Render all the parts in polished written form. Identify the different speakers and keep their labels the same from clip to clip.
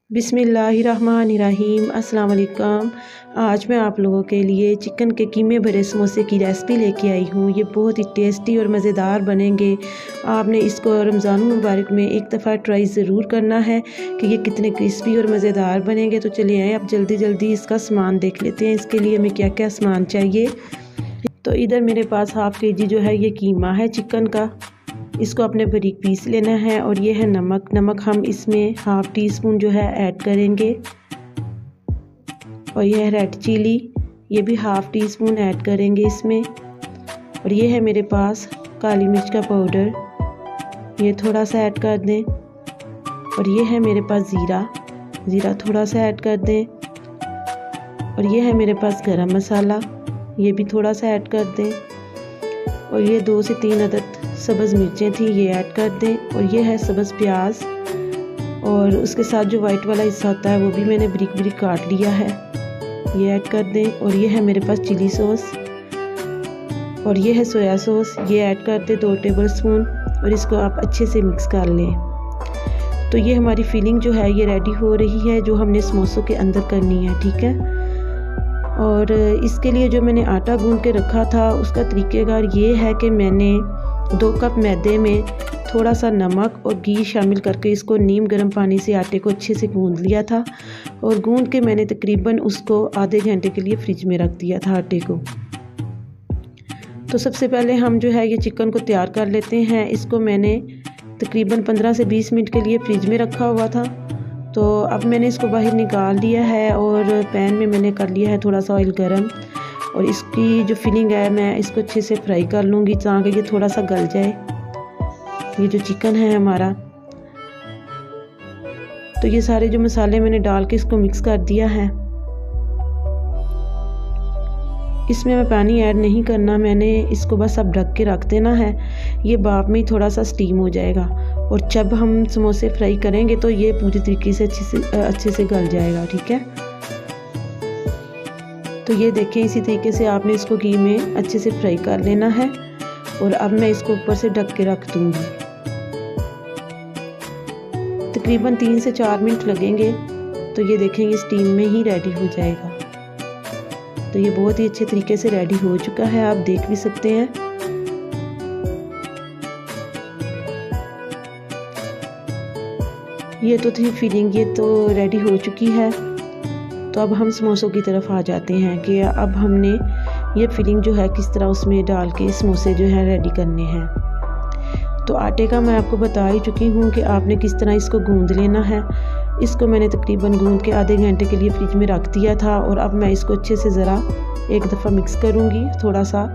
Speaker 1: बिस्मिल्लाहिर्रहमानिर्रहीम। अस्सलाम वालेकुम। आज मैं आप लोगों के लिए चिकन के कीमे भरे समोसे की रेसिपी लेके आई हूँ। ये बहुत ही टेस्टी और मज़ेदार बनेंगे। आपने इसको रमज़ान मुबारक में एक दफ़ा ट्राई ज़रूर करना है कि ये कितने क्रिस्पी और मज़ेदार बनेंगे। तो चलिए आए अब जल्दी जल्दी इसका सामान देख लेते हैं। इसके लिए हमें क्या क्या सामान चाहिए। तो इधर मेरे पास हाफ़ केजी जो है ये कीमा है चिकन का, इसको अपने बारीक पीस लेना है। और ये है नमक हम इसमें हाफ़ टी स्पून जो है ऐड करेंगे। और ये है रेड चिली, ये भी हाफ़ टी स्पून ऐड करेंगे इसमें। और ये है मेरे पास काली मिर्च का पाउडर, ये थोड़ा सा ऐड कर दें। और ये है मेरे पास ज़ीरा थोड़ा सा ऐड कर दें। और ये है मेरे पास गरम मसाला, ये भी थोड़ा सा ऐड कर दें। और ये 2 से 3 अदद सब्ज़ मिर्चें थी, ये ऐड कर दें। और ये है सब्ज़ प्याज, और उसके साथ जो वाइट वाला हिस्सा होता है वो भी मैंने बारीक बारीक काट लिया है, ये ऐड कर दें। और ये है मेरे पास चिली सॉस, और ये है सोया सॉस, ये ऐड कर दें 2 टेबल स्पून। और इसको आप अच्छे से मिक्स कर लें। तो ये हमारी फिलिंग जो है ये रेडी हो रही है, जो हमने समोसों के अंदर करनी है, ठीक है। और इसके लिए जो मैंने आटा गूंद के रखा था उसका तरीक़ेकार ये है कि मैंने 2 कप मैदे में थोड़ा सा नमक और घी शामिल करके इसको नीम गर्म पानी से आटे को अच्छे से गूंद लिया था। और गूंद के मैंने तकरीबन उसको आधे घंटे के लिए फ्रिज में रख दिया था आटे को। तो सबसे पहले हम जो है ये चिकन को तैयार कर लेते हैं। इसको मैंने तकरीबन 15 से 20 मिनट के लिए फ्रिज में रखा हुआ था। तो अब मैंने इसको बाहर निकाल लिया है, और पैन में मैंने कर लिया है थोड़ा सा ऑयल गरम। और इसकी जो फिलिंग है मैं इसको अच्छे से फ्राई कर लूँगी ताकि ये थोड़ा सा गल जाए, ये जो चिकन है हमारा। तो ये सारे जो मसाले मैंने डाल के इसको मिक्स कर दिया है। इसमें मैं पानी ऐड नहीं करना, मैंने इसको बस अब ढक के रख देना है। ये भाप में ही थोड़ा सा स्टीम हो जाएगा, और जब हम समोसे फ्राई करेंगे तो ये पूरी तरीके से अच्छे से गल जाएगा, ठीक है। तो ये देखें, इसी तरीके से आपने इसको घी में अच्छे से फ्राई कर लेना है। और अब मैं इसको ऊपर से ढक के रख दूँगी। तकरीबन 3 से 4 मिनट लगेंगे। तो ये देखें, ये स्टीम में ही रेडी हो जाएगा। तो ये बहुत ही अच्छे तरीके से रेडी हो चुका है, आप देख भी सकते हैं। ये तो थी फिलिंग, ये तो रेडी हो चुकी है। तो अब हम समोसों की तरफ आ जाते हैं कि अब हमने ये फिलिंग जो है किस तरह उसमें डाल के समोसे जो है रेडी करने हैं। तो आटे का मैं आपको बता ही चुकी हूँ कि आपने किस तरह इसको गूंद लेना है। इसको मैंने तकरीबन गूंद के आधे घंटे के लिए फ्रिज में रख दिया था। और अब मैं इसको अच्छे से ज़रा एक दफ़ा मिक्स करूँगी, थोड़ा सा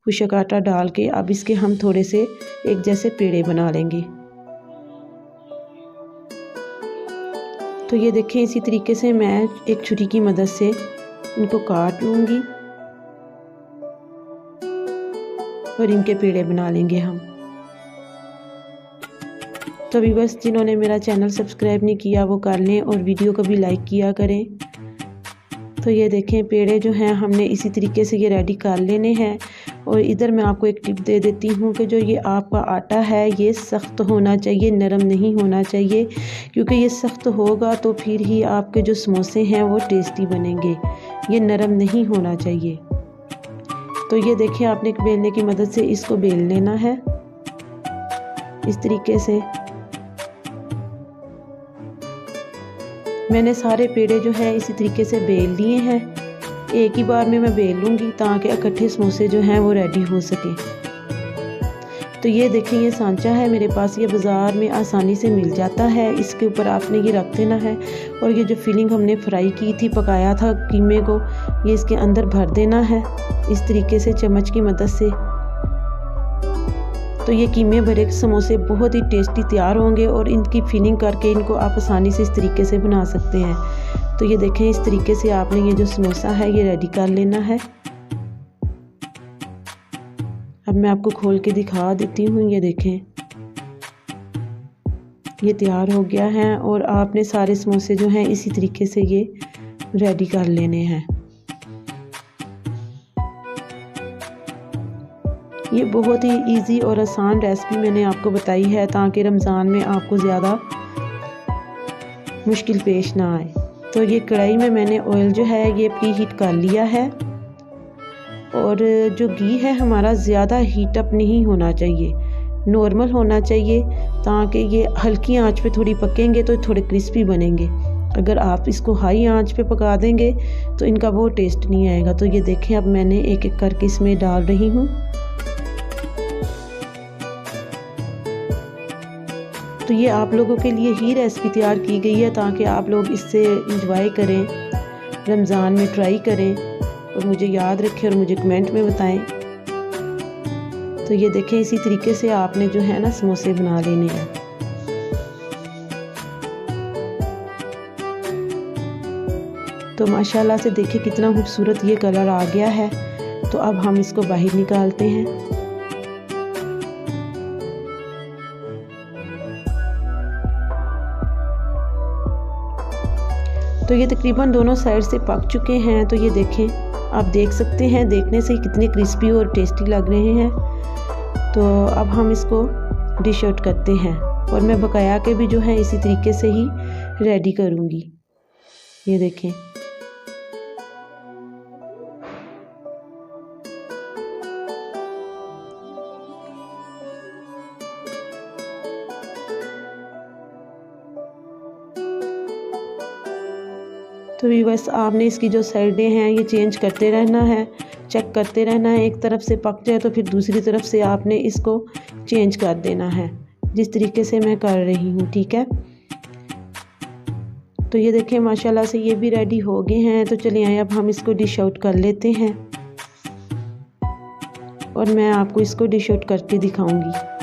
Speaker 1: खुशक आटा डाल के। अब इसके हम थोड़े से एक जैसे पेड़े बना लेंगे। तो ये देखें, इसी तरीके से मैं एक छुरी की मदद से इनको काट लूँगी और इनके पेड़े बना लेंगे हम। तो अभी बस जिन्होंने मेरा चैनल सब्सक्राइब नहीं किया वो कर लें, और वीडियो को भी लाइक किया करें। तो ये देखें, पेड़े जो हैं हमने इसी तरीके से ये रेडी कर लेने हैं। और इधर मैं आपको एक टिप दे देती हूँ कि जो ये आपका आटा है ये सख्त होना चाहिए, नरम नहीं होना चाहिए। क्योंकि ये सख्त होगा तो फिर ही आपके जो समोसे हैं वो टेस्टी बनेंगे, ये नरम नहीं होना चाहिए। तो ये देखिए, आपने एक बेलने की मदद से इसको बेल लेना है इस तरीके से। मैंने सारे पेड़े जो है इसी तरीके से बेल लिए हैं। एक ही बार में मैं बेल लूँगी ताकि इकट्ठे समोसे जो हैं वो रेडी हो सके। तो ये देखें, ये सांचा है मेरे पास, ये बाज़ार में आसानी से मिल जाता है। इसके ऊपर आपने ये रख देना है। और ये जो फिलिंग हमने फ्राई की थी, पकाया था कीमे को, ये इसके अंदर भर देना है इस तरीके से चम्मच की मदद से। तो ये कीमे भरे समोसे बहुत ही टेस्टी तैयार होंगे, और इनकी फिलिंग करके इनको आप आसानी से इस तरीके से बना सकते हैं। तो ये देखें, इस तरीके से आपने ये जो समोसा है ये रेडी कर लेना है। अब मैं आपको खोल के दिखा देती हूँ। ये देखें, ये तैयार हो गया है। और आपने सारे समोसे जो हैं इसी तरीके से ये रेडी कर लेने हैं। ये बहुत ही इजी और आसान रेसिपी मैंने आपको बताई है ताकि रमज़ान में आपको ज़्यादा मुश्किल पेश ना आए। तो ये कढ़ाई में मैंने ऑयल जो है ये प्री हीट कर लिया है, और जो घी है हमारा ज़्यादा हीट अप नहीं होना चाहिए, नॉर्मल होना चाहिए, ताकि ये हल्की आंच पे थोड़ी पकेंगे तो थोड़े क्रिस्पी बनेंगे। अगर आप इसको हाई आंच पे पका देंगे तो इनका वो टेस्ट नहीं आएगा। तो ये देखें, अब मैंने एक एक करके इसमें डाल रही हूँ। तो ये आप लोगों के लिए ही रेसिपी तैयार की गई है, ताकि आप लोग इससे इंजॉय करें, रमज़ान में ट्राई करें और मुझे याद रखें और मुझे कमेंट में बताएं। तो ये देखें, इसी तरीके से आपने जो है ना समोसे बना लेने हैं। तो माशाल्लाह से देखिए कितना खूबसूरत ये कलर आ गया है। तो अब हम इसको बाहर निकालते हैं। तो ये तकरीबन दोनों साइड से पक चुके हैं। तो ये देखें, आप देख सकते हैं, देखने से कितने क्रिस्पी और टेस्टी लग रहे हैं। तो अब हम इसको डिश आउट करते हैं, और मैं पकाया के भी जो है इसी तरीके से ही रेडी करूँगी। ये देखें, तो बस आपने इसकी जो साइडें हैं ये चेंज करते रहना है, चेक करते रहना है। एक तरफ से पक जाए तो फिर दूसरी तरफ से आपने इसको चेंज कर देना है, जिस तरीके से मैं कर रही हूँ, ठीक है। तो ये देखें माशाल्लाह से ये भी रेडी हो गए हैं। तो चलिए आए अब हम इसको डिश आउट कर लेते हैं, और मैं आपको इसको डिश आउट करके दिखाऊंगी।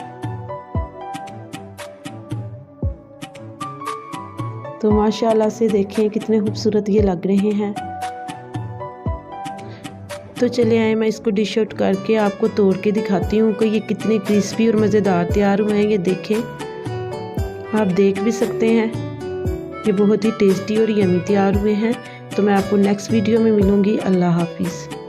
Speaker 1: तो माशाल्लाह से देखें कितने खूबसूरत ये लग रहे हैं। तो चले आए मैं इसको डिश आउट करके आपको तोड़ के दिखाती हूँ कि ये कितने क्रिस्पी और मज़ेदार तैयार हुए हैं। ये देखें, आप देख भी सकते हैं, ये बहुत ही टेस्टी और यमी तैयार हुए हैं। तो मैं आपको नेक्स्ट वीडियो में मिलूँगी। अल्लाह हाफिज़।